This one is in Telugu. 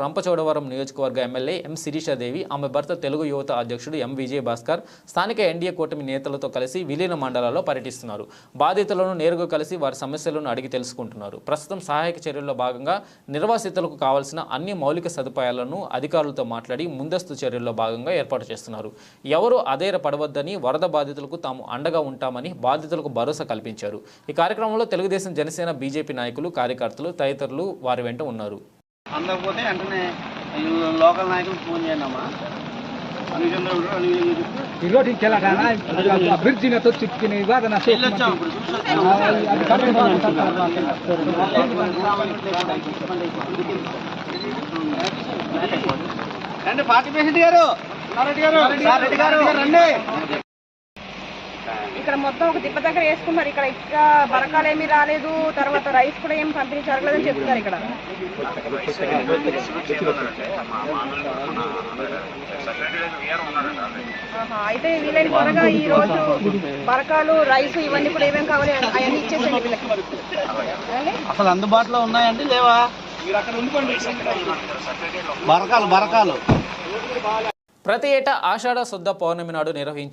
రంపచోడవరం నియోజకవర్గ ఎమ్మెల్యే ఎం శిరీషాదేవి, ఆమె భర్త తెలుగు యువత అధ్యక్షుడు ఎం విజయ భాస్కర్ స్థానిక ఎన్డీఏ కూటమి నేతలతో కలిసి విలీన మండలాల్లో పర్యటిస్తున్నారు. బాధితులను నేరుగా కలిసి వారి సమస్యలను అడిగి తెలుసుకుంటున్నారు. ప్రస్తుతం సహాయక చర్యల్లో భాగంగా నిర్వాసితులకు కావాల్సిన అన్ని మౌలిక సదుపాయాలను అధికారులతో మాట్లాడి ముందస్తు చర్యల్లో భాగంగా ఏర్పాటు చేస్తున్నారు. ఎవరూ అధైర్యపడవద్దని, వరద బాధితులకు తాము అండగా ఉంటామని బాధితులకు భరోసా కల్పించారు. ఈ కార్యక్రమంలో తెలుగుదేశం, జనసేన, బీజేపీ నాయకులు, కార్యకర్తలు తదితరులు వారి వెంట ఉన్నారు. అందకపోతే వెంటనే లోకల్ నాయకులు ఫోన్ చేయండి అమ్మా. రండి పార్టీ ప్రెసిడెంట్ గారు, రెడ్డి గారు రండి. ఇక్కడ మొత్తం ఒక దిబ్బ దగ్గర వేసుకున్నారు. ఇక్కడ ఇంకా బరకాలు ఏమీ రాలేదు, తర్వాత రైస్ కూడా ఏం పంపిణీ జరగలేదని చెప్తున్నారు. ఇక్కడ అయితే వీళ్ళని త్వరగా ఈ రోజు బరకాలు, రైస్ ఇవన్నీ కూడా ఏమేమి కావాలి అవన్నీ ఇచ్చేసండి వీళ్ళకి. అసలు అందుబాటులో ఉన్నాయండి లేవా? బరకాలు ప్రతి ఏటా ఆషాఢ శుద్ధ పౌర్ణమి నాడు నిర్వహించే